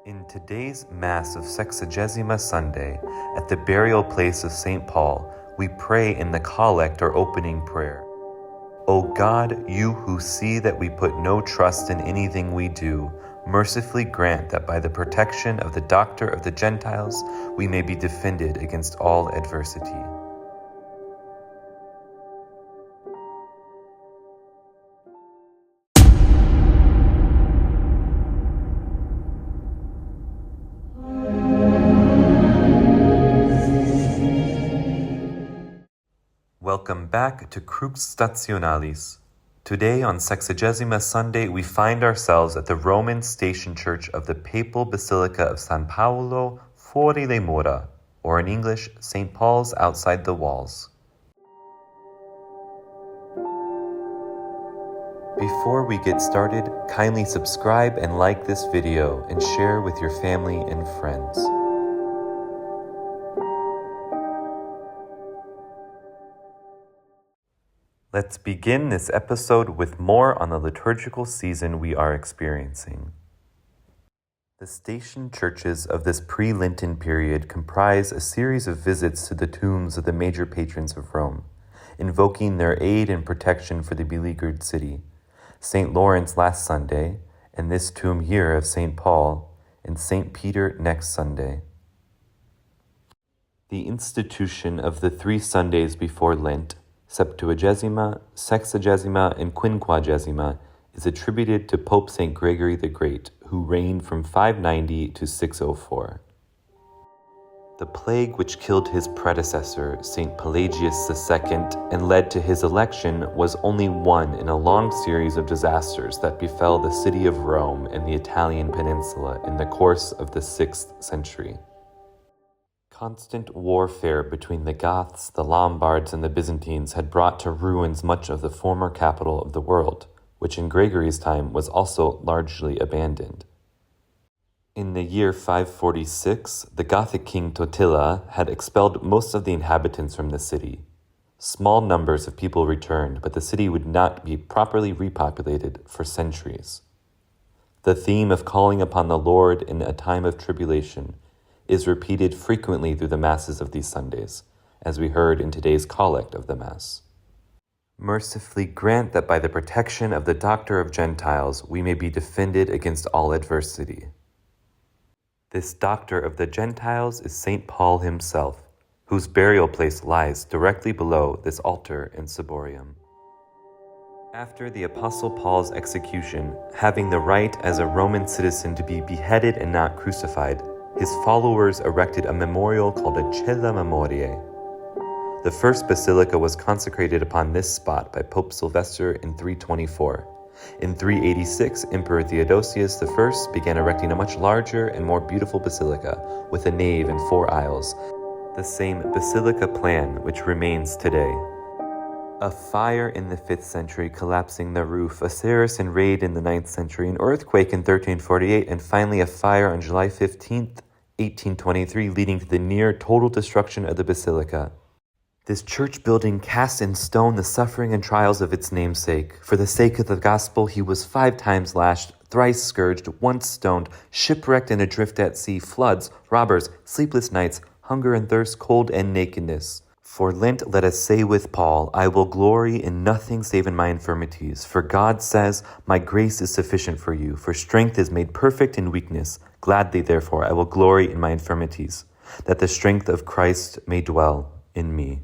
In today's Mass of Sexagesima Sunday, at the burial place of St. Paul, we pray in the collect or opening prayer. O God, you who see that we put no trust in anything we do, mercifully grant that by the protection of the Doctor of the Gentiles, we may be defended against all adversity. Welcome back to Crux Stationalis. Today on Sexagesima Sunday, we find ourselves at the Roman Station Church of the Papal Basilica of San Paolo, fuori, mura, or in English, St. Paul's outside the walls. Before we get started, kindly subscribe and like this video and share with your family and friends. Let's begin this episode with more on the liturgical season we are experiencing. The station churches of this pre-Lenten period comprise a series of visits to the tombs of the major patrons of Rome, invoking their aid and protection for the beleaguered city. St. Lawrence last Sunday, and this tomb here of St. Paul, and St. Peter next Sunday. The institution of the 3 Sundays before Lent, Septuagesima, Sexagesima, and Quinquagesima, is attributed to Pope St. Gregory the Great, who reigned from 590 to 604. The plague which killed his predecessor, St. Pelagius II, and led to his election was only one in a long series of disasters that befell the city of Rome and the Italian peninsula in the course of the 6th century. Constant warfare between the Goths, the Lombards, and the Byzantines had brought to ruins much of the former capital of the world, which in Gregory's time was also largely abandoned. In the year 546, the Gothic king Totila had expelled most of the inhabitants from the city. Small numbers of people returned, but the city would not be properly repopulated for centuries. The theme of calling upon the Lord in a time of tribulation is repeated frequently through the Masses of these Sundays, as we heard in today's collect of the Mass. Mercifully grant that by the protection of the Doctor of Gentiles, we may be defended against all adversity. This Doctor of the Gentiles is St. Paul himself, whose burial place lies directly below this altar in Ciborium. After the Apostle Paul's execution, having the right as a Roman citizen to be beheaded and not crucified, his followers erected a memorial called a Cella Memoriae. The first basilica was consecrated upon this spot by Pope Sylvester in 324. In 386, Emperor Theodosius I began erecting a much larger and more beautiful basilica with a nave and 4 aisles, the same basilica plan which remains today. A fire in the 5th century collapsing the roof, a Saracen raid in the 9th century, an earthquake in 1348, and finally a fire on July 15th, 1823, leading to the near total destruction of the basilica. This church building cast in stone the suffering and trials of its namesake. For the sake of the gospel, he was 5 times lashed, thrice scourged, once stoned, shipwrecked and adrift at sea, floods, robbers, sleepless nights, hunger and thirst, cold and nakedness. For Lent, let us say with Paul, I will glory in nothing save in my infirmities. For God says, my grace is sufficient for you, for strength is made perfect in weakness. Gladly, therefore, I will glory in my infirmities, that the strength of Christ may dwell in me.